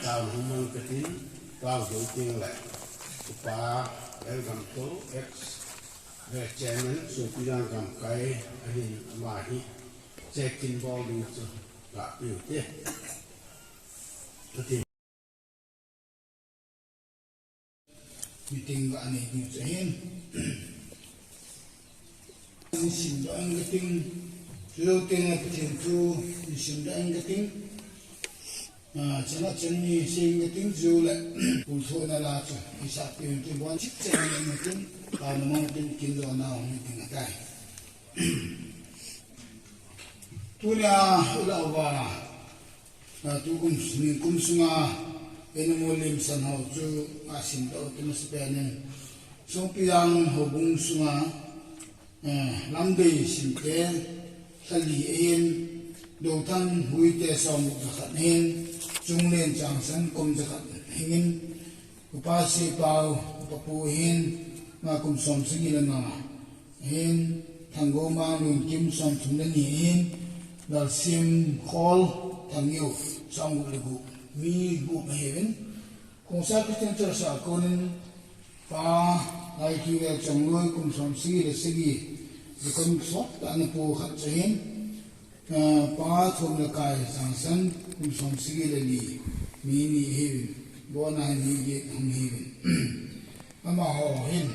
tao không mang cái tin tao dấu tiếng lại ba welcome to X về channel Songpijang Gamkai anh mà hi check in ball đi cho cả biểu thế thì meeting bạn này thì sẽ hen xin đợi anh cái tin lâu tiếng là tiền thu xin đợi anh cái tin cho nó chân như xin cái tiếng dù lại cùng thôi là cho đi sát tiền tiền quan chức chân cái tiếng vào nó mong tin kiến rồi nào như tiếng cái tôi là và tôi cũng sunga em muốn làm sản hậu chú xin đợi tôi sẽ bên nên Songpijang hobung sunga làm đây xin thế ta lì em đầu thân hui tê sau một khát hen chung lên chẳng sẵn cùng cho khát hen upa si bao papu hen mà cùng sống sinh như là ngà hen thằng gô mang luôn kim sống chúng lên hen đal sim khol thằng yêu sau một lực mi bộ mà hẹn cùng sát cái chân trở sa con pa lại khi là trong nuôi cùng sống sinh là sinh rồi con sót đã nộp bộ khát cho hen pa thôn là cái sang sân cùng sống sinh là lì mi ni hẹn bo na ni ye hong hẹn mà họ hen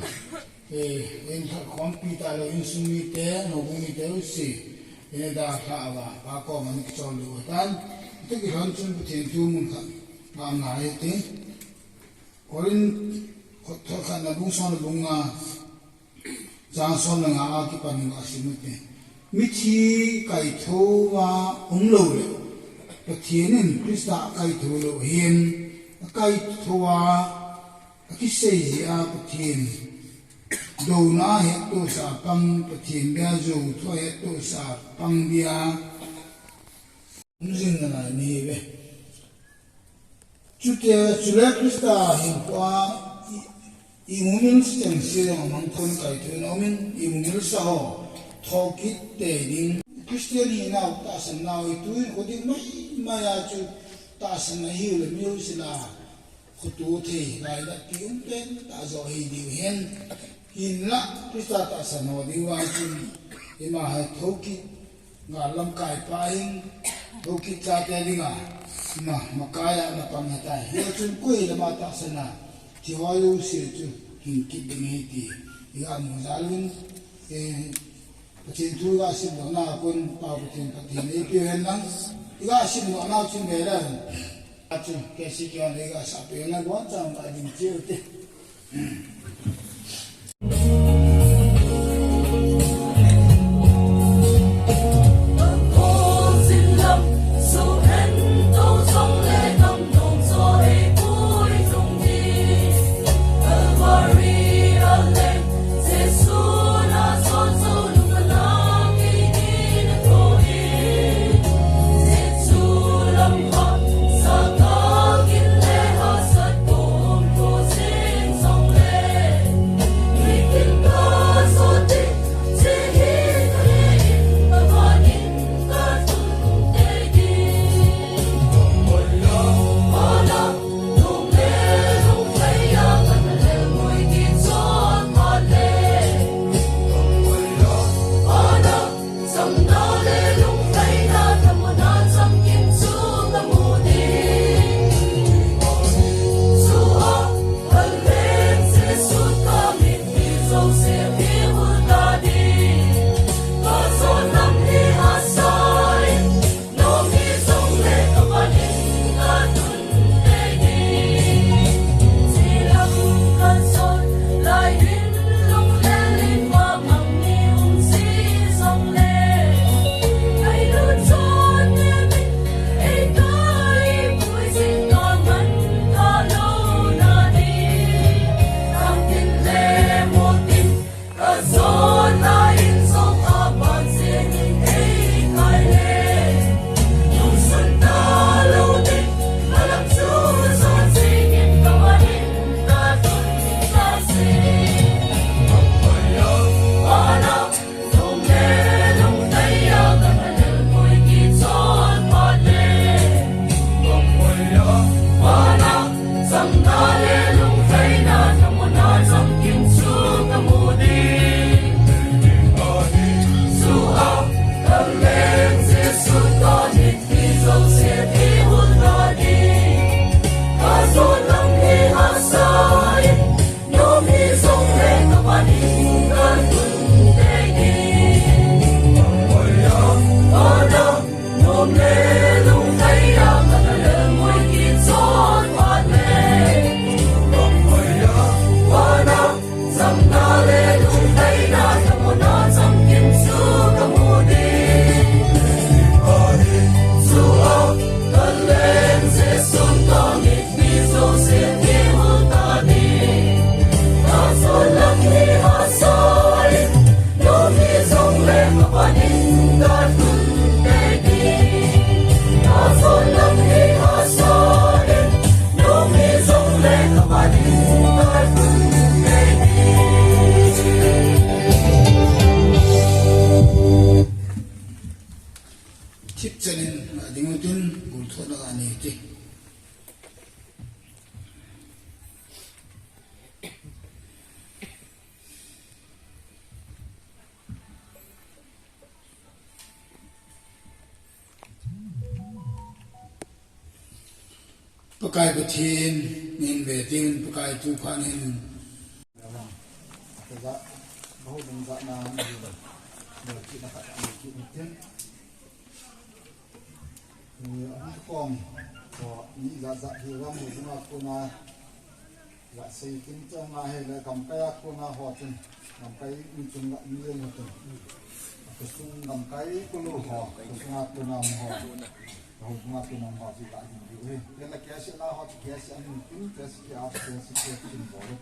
em thật con pi ta là in sung mi té nó cũng mi té aussi em đã khá và ba con mình cho lừa tan tức cái hơn chân của thiên chu mình khát làm lại thế có đến thật khăn là đúng son là đúng giang son là ngã cái phần ngã xin mất thế mít chi cái thô và ống lầu đấy cái thiên nên Krista cái thô lầu hiền cái thô và cái xây gì cái thiên đầu na hết đồ sa băng cái thiên bia dù thôi hết đồ sa băng bia không dừng là này vậy chút Krista hiện qua imumin chẳng xưa mà mang con cái thứ nó mình imumin sao thọ kít để đến Christian nào ta sinh nào itu có tiếng mấy mà chú ta sinh này hiểu là nhiều gì là có tu thì lại là tiếng tên ta rồi điều hen hin lạ Krista ta sinh nào đi qua chú thì mà thọ kít ngà lâm cài pain thọ kít cha thế đi ngà mà kaya na pangatay yo chun kuy la mata sana ti wayo si chu hin ki dingi ti ya mo zalun pachin tu ga sim na kun pa pachin patin e pi hen lang ga sim no na chun me ran a chu ke si kya le ga sa pe na gwan chang ga din chi te chip chanin dingutun gul thona ani ti pakai bathin nin ve tin pakai tu khanin za bahu dan za na ni kita nak ni mungkin ni ang kong so ni za hi ram ni ma ko na za sei tin cha nga he la kam kai ko na ho tin kam kai ni chung na ni le tin ko sung kam kai ko lo ho ko sung a ko na ho ho ma ko na ho ji la ni he la kya se na ho kya se an tin ka se kya se se tin bo le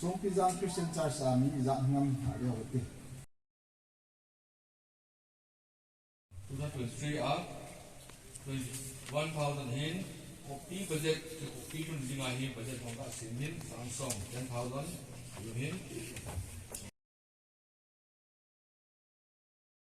Songpijang Christian Church Sami Izak Ngam Hari Khoppi 2023 up 1,000 hin Khoppi budget Khoppi kun singa hi budget hongka sin hin sang song 10,000 hin